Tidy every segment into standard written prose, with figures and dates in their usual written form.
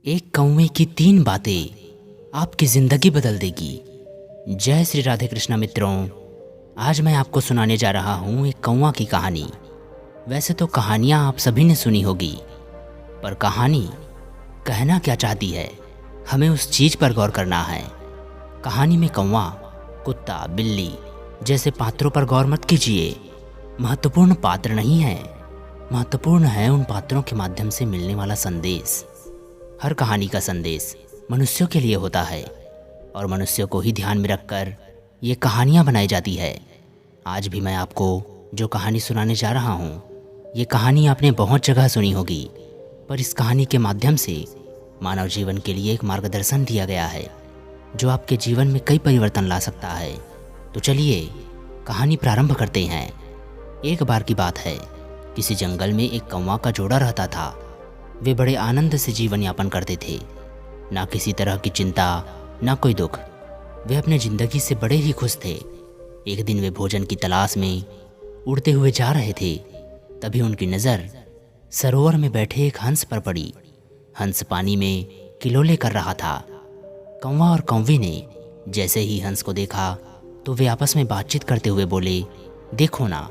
एक कौवे की 3 बातें आपकी ज़िंदगी बदल देगी। जय श्री राधे कृष्णा मित्रों। आज मैं आपको सुनाने जा रहा हूँ एक कौवा की कहानी। वैसे तो कहानियाँ आप सभी ने सुनी होगी, पर कहानी कहना क्या चाहती है, हमें उस चीज़ पर गौर करना है। कहानी में कौवा, कुत्ता, बिल्ली जैसे पात्रों पर गौर मत कीजिए। महत्वपूर्ण पात्र नहीं है, महत्वपूर्ण है उन पात्रों के माध्यम से मिलने वाला संदेश। हर कहानी का संदेश मनुष्यों के लिए होता है और मनुष्यों को ही ध्यान में रखकर ये कहानियाँ बनाई जाती है। आज भी मैं आपको जो कहानी सुनाने जा रहा हूँ, ये कहानी आपने बहुत जगह सुनी होगी, पर इस कहानी के माध्यम से मानव जीवन के लिए एक मार्गदर्शन दिया गया है जो आपके जीवन में कई परिवर्तन ला सकता है। तो चलिए कहानी प्रारंभ करते हैं। एक बार की बात है, किसी जंगल में एक कौवा का जोड़ा रहता था। वे बड़े आनंद से जीवन यापन करते थे, ना किसी तरह की चिंता, ना कोई दुख। वे अपने ज़िंदगी से बड़े ही खुश थे। एक दिन वे भोजन की तलाश में उड़ते हुए जा रहे थे। तभी उनकी नज़र सरोवर में बैठे एक हंस पर पड़ी। हंस पानी में किलोले कर रहा था। कौवा और कौवी ने जैसे ही हंस को देखा तो वे आपस में बातचीत करते हुए बोले, देखो ना,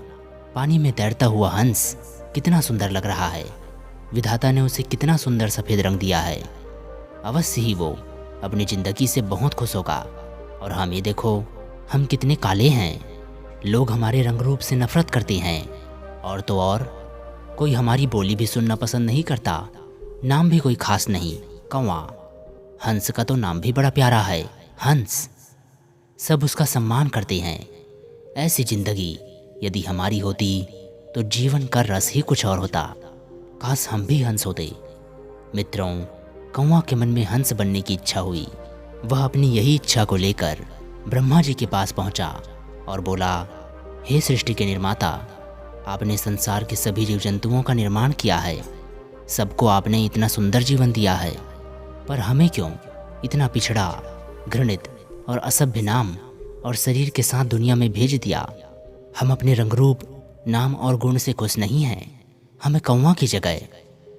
पानी में तैरता हुआ हंस कितना सुंदर लग रहा है। विधाता ने उसे कितना सुंदर सफ़ेद रंग दिया है। अवश्य ही वो अपनी ज़िंदगी से बहुत खुश होगा। और हम ये देखो, हम कितने काले हैं। लोग हमारे रंग रूप से नफरत करते हैं, और तो और कोई हमारी बोली भी सुनना पसंद नहीं करता। नाम भी कोई खास नहीं, कौवा। हंस का तो नाम भी बड़ा प्यारा है, हंस। सब उसका सम्मान करते हैं। ऐसी ज़िंदगी यदि हमारी होती तो जीवन का रस ही कुछ और होता। काश हम भी हंस होते। मित्रों, कौवा के मन में हंस बनने की इच्छा हुई। वह अपनी यही इच्छा को लेकर ब्रह्मा जी के पास पहुंचा और बोला, हे सृष्टि के निर्माता, आपने संसार के सभी जीव जंतुओं का निर्माण किया है। सबको आपने इतना सुंदर जीवन दिया है, पर हमें क्यों इतना पिछड़ा, घृणित और असभ्य नाम और शरीर के साथ दुनिया में भेज दिया। हम अपने रंग रूप, नाम और गुण से खुश नहीं हैं। हमें कौवा की जगह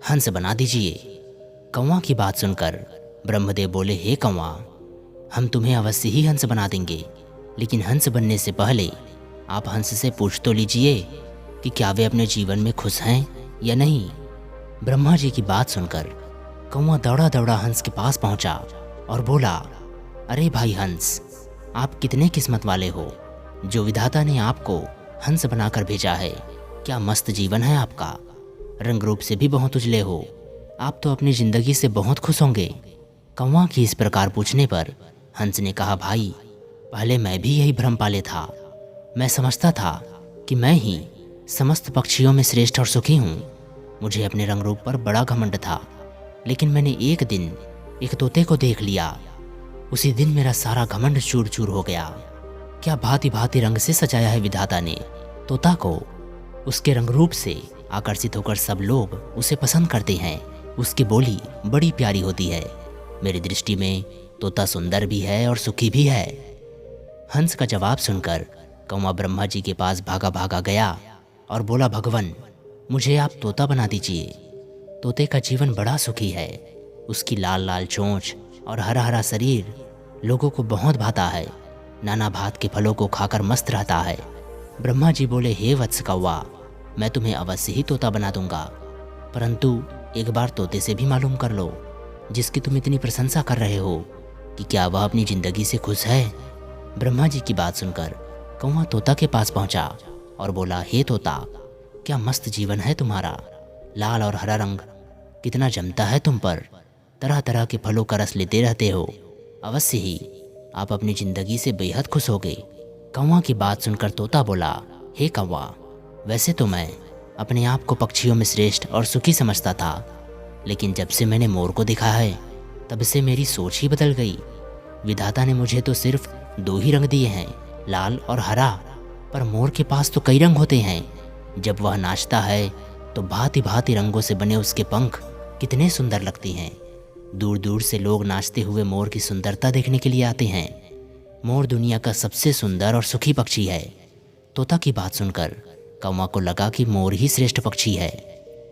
हंस बना दीजिए। कौवा की बात सुनकर ब्रह्मदेव बोले, हे कौवा, हम तुम्हें अवश्य ही हंस बना देंगे, लेकिन हंस बनने से पहले आप हंस से पूछ तो लीजिए कि क्या वे अपने जीवन में खुश हैं या नहीं। ब्रह्मा जी की बात सुनकर कौवा दौड़ा दौड़ा हंस के पास पहुंचा और बोला, अरे भाई हंस, आप कितने किस्मत वाले हो जो विधाता ने आपको हंस बनाकर भेजा है। क्या मस्त जीवन है आपका। रंग रूप से भी बहुत उजले हो। आप तो अपनी ज़िंदगी से बहुत खुश होंगे। कौवा की इस प्रकार पूछने पर हंस ने कहा, भाई, पहले मैं भी यही भ्रम पाले था। मैं समझता था कि मैं ही समस्त पक्षियों में श्रेष्ठ और सुखी हूँ। मुझे अपने रंग रूप पर बड़ा घमंड था, लेकिन मैंने एक दिन एक तोते को देख लिया। उसी दिन मेरा सारा घमंड चूर चूर हो गया। क्या भांति भांति रंग से सजाया है विधाता ने तोता को। उसके रंग रूप से आकर्षित होकर सब लोग उसे पसंद करते हैं। उसकी बोली बड़ी प्यारी होती है। मेरी दृष्टि में तोता सुंदर भी है और सुखी भी है। हंस का जवाब सुनकर कौवा ब्रह्मा जी के पास भागा भागा गया और बोला, भगवान, मुझे आप तोता बना दीजिए। तोते का जीवन बड़ा सुखी है। उसकी लाल लाल चोंच और हरा हरा शरीर लोगों को बहुत भाता है। नाना भात के फलों को खाकर मस्त रहता है। ब्रह्मा जी बोले, हे वत्स कौवा, मैं तुम्हें अवश्य ही तोता बना दूंगा, परंतु एक बार तोते से भी मालूम कर लो, जिसकी तुम इतनी प्रशंसा कर रहे हो, कि क्या वह अपनी ज़िंदगी से खुश है। ब्रह्मा जी की बात सुनकर कौवा तोता के पास पहुंचा और बोला, हे तोता, क्या मस्त जीवन है तुम्हारा। लाल और हरा रंग कितना जमता है तुम पर। तरह तरह के फलों का रस लेते रहते हो। अवश्य ही आप अपनी ज़िंदगी से बेहद खुश होगे। कौवा की बात सुनकर तोता बोला, हे कौवा, वैसे तो मैं अपने आप को पक्षियों में श्रेष्ठ और सुखी समझता था, लेकिन जब से मैंने मोर को देखा है तब से मेरी सोच ही बदल गई। विधाता ने मुझे तो सिर्फ 2 ही रंग दिए हैं, लाल और हरा, पर मोर के पास तो कई रंग होते हैं। जब वह नाचता है तो भांति भांति रंगों से बने उसके पंख कितने सुंदर लगते हैं। दूर दूर से लोग नाचते हुए मोर की सुंदरता देखने के लिए आते हैं। मोर दुनिया का सबसे सुंदर और सुखी पक्षी है। तोता की बात सुनकर कौवा को लगा कि मोर ही श्रेष्ठ पक्षी है।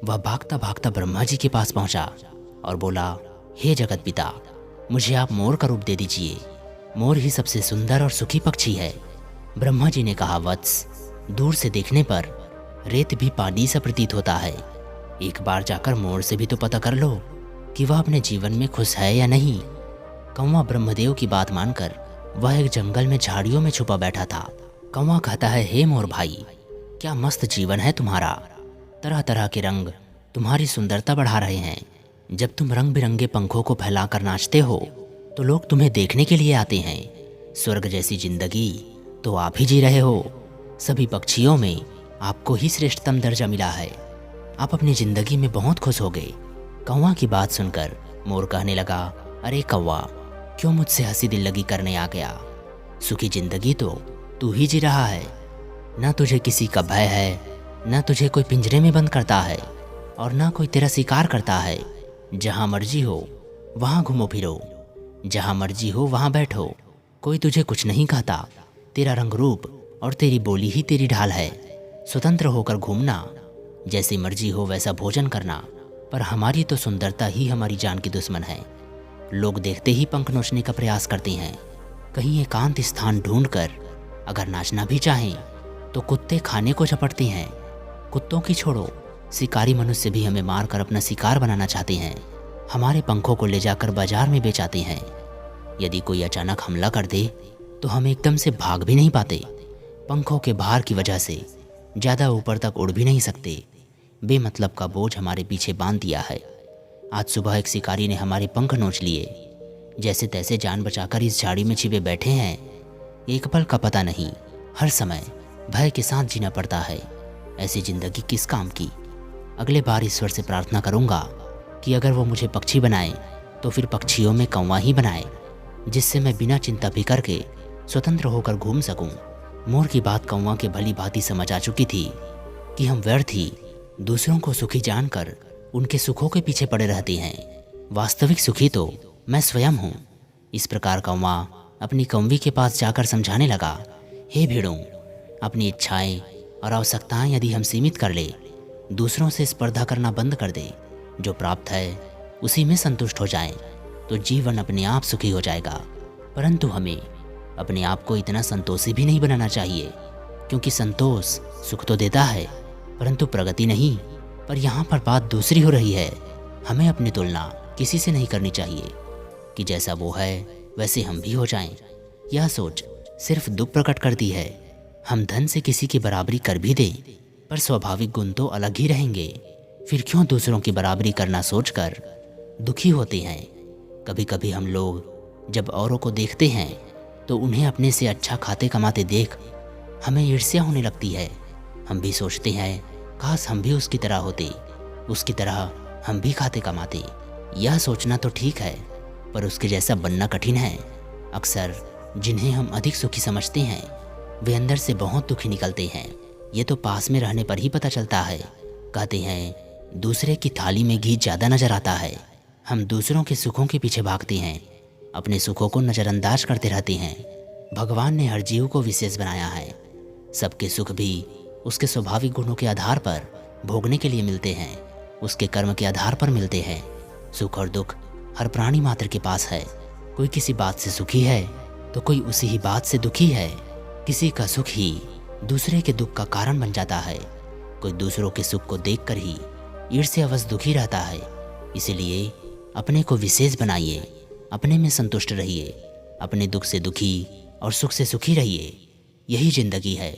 वह भागता भागता ब्रह्मा जी के पास पहुंचा और बोला, हे जगत पिता, मुझे आप मोर का रूप दे दीजिए। मोर ही सबसे सुंदर और सुखी पक्षी है। ब्रह्मा जी ने कहा, वत्स, दूर से देखने पर रेत भी पानी सा प्रतीत होता है। एक बार जाकर मोर से भी तो पता कर लो कि वह अपने जीवन में खुश है या नहीं। कौवा ब्रह्मदेव की बात मानकर वह एक जंगल में झाड़ियों में छुपा बैठा था। कौवा कहता है, हे मोर भाई, क्या मस्त जीवन है तुम्हारा। तरह तरह के रंग तुम्हारी सुंदरता बढ़ा रहे हैं। जब तुम रंग बिरंगे पंखों को फैलाकर नाचते हो तो लोग तुम्हें देखने के लिए आते हैं। स्वर्ग जैसी जिंदगी तो आप ही जी रहे हो। सभी पक्षियों में आपको ही श्रेष्ठतम दर्जा मिला है। आप अपनी जिंदगी में बहुत खुश हो गए। कौवा की बात सुनकर मोर कहने लगा, अरे कौवा, क्यों मुझसे हंसी दिल लगी करने आ गया। सुखी जिंदगी तो तू ही जी रहा है। न तुझे किसी का भय है, न तुझे कोई पिंजरे में बंद करता है और न कोई तेरा शिकार करता है। जहाँ मर्जी हो वहाँ घूमो फिरो, जहाँ मर्जी हो वहाँ बैठो, कोई तुझे कुछ नहीं कहता। तेरा रंग रूप और तेरी बोली ही तेरी ढाल है। स्वतंत्र होकर घूमना, जैसी मर्जी हो वैसा भोजन करना, पर हमारी तो सुंदरता ही हमारी जान की दुश्मन है। लोग देखते ही पंख नोचने का प्रयास करते हैं। कहीं एकांत स्थान ढूंढकर अगर नाचना भी चाहें तो कुत्ते खाने को झपटते हैं। कुत्तों की छोड़ो, शिकारी मनुष्य भी हमें मारकर अपना शिकार बनाना चाहते हैं। हमारे पंखों को ले जाकर बाजार में बेचाते हैं। यदि कोई अचानक हमला कर दे तो हम एकदम से भाग भी नहीं पाते। पंखों के भार की वजह से ज़्यादा ऊपर तक उड़ भी नहीं सकते। बेमतलब का बोझ हमारे पीछे बांध दिया है। आज सुबह एक शिकारी ने हमारे पंख नोच लिए। जैसे तैसे जान बचाकर इस झाड़ी में छिपे बैठे हैं। एक पल का पता नहीं, हर समय भय के साथ जीना पड़ता है। ऐसी जिंदगी किस काम की। अगले बार ईश्वर से प्रार्थना करूंगा कि अगर वो मुझे पक्षी बनाए तो फिर पक्षियों में कौवा ही बनाए, जिससे मैं बिना चिंता फिकर के स्वतंत्र होकर घूम सकूं। मोर की बात कौवा के भली भांति समझ आ चुकी थी कि हम व्यर्थ ही दूसरों को सुखी जानकर उनके सुखों के पीछे पड़े रहते हैं। वास्तविक सुखी तो मैं स्वयं हूँ। इस प्रकार कौवा अपनी कौवी के पास जाकर समझाने लगा, हे भेड़ों, अपनी इच्छाएं और आवश्यकताएं यदि हम सीमित कर ले, दूसरों से स्पर्धा करना बंद कर दे, जो प्राप्त है उसी में संतुष्ट हो जाएं, तो जीवन अपने आप सुखी हो जाएगा। परंतु हमें अपने आप को इतना संतोषी भी नहीं बनाना चाहिए, क्योंकि संतोष सुख तो देता है परंतु प्रगति नहीं। पर यहाँ पर बात दूसरी हो रही है। हमें अपनी तुलना किसी से नहीं करनी चाहिए कि जैसा वो है वैसे हम भी हो जाएं। यह सोच सिर्फ दुख प्रकट करती है। हम धन से किसी की बराबरी कर भी दें पर स्वाभाविक गुण तो अलग ही रहेंगे। फिर क्यों दूसरों की बराबरी करना सोचकर दुखी होते हैं। कभी कभी हम लोग जब औरों को देखते हैं तो उन्हें अपने से अच्छा खाते कमाते देख हमें ईर्ष्या होने लगती है। हम भी सोचते हैं काश हम भी उसकी तरह होते, उसकी तरह हम भी खाते कमाते। यह सोचना तो ठीक है पर उसके जैसा बनना कठिन है। अक्सर जिन्हें हम अधिक सुखी समझते हैं वे अंदर से बहुत दुखी निकलते हैं। ये तो पास में रहने पर ही पता चलता है। कहते हैं दूसरे की थाली में घी ज़्यादा नजर आता है। हम दूसरों के सुखों के पीछे भागते हैं, अपने सुखों को नज़रअंदाज करते रहते हैं। भगवान ने हर जीव को विशेष बनाया है। सबके सुख भी उसके स्वाभाविक गुणों के आधार पर भोगने के लिए मिलते हैं, उसके कर्म के आधार पर मिलते हैं। सुख और दुख हर प्राणी मात्र के पास है। कोई किसी बात से सुखी है तो कोई उसी ही बात से दुखी है। किसी का सुख ही दूसरे के दुख का कारण बन जाता है। कोई दूसरों के सुख को देखकर ही ईर्ष्यावश दुखी रहता है। इसलिए अपने को विशेष बनाइए, अपने में संतुष्ट रहिए, अपने दुख से दुखी और सुख से सुखी रहिए। यही जिंदगी है,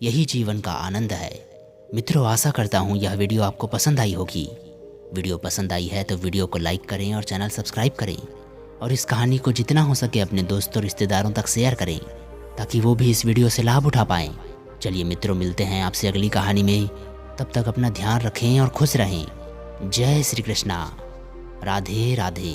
यही जीवन का आनंद है। मित्रों, आशा करता हूँ यह वीडियो आपको पसंद आई होगी। वीडियो पसंद आई है तो वीडियो को लाइक करें और चैनल सब्सक्राइब करें और इस कहानी को जितना हो सके अपने दोस्तों रिश्तेदारों तक शेयर करें ताकि वो भी इस वीडियो से लाभ उठा पाएँ। चलिए मित्रों, मिलते हैं आपसे अगली कहानी में। तब तक अपना ध्यान रखें और खुश रहें। जय श्री कृष्णा। राधे राधे।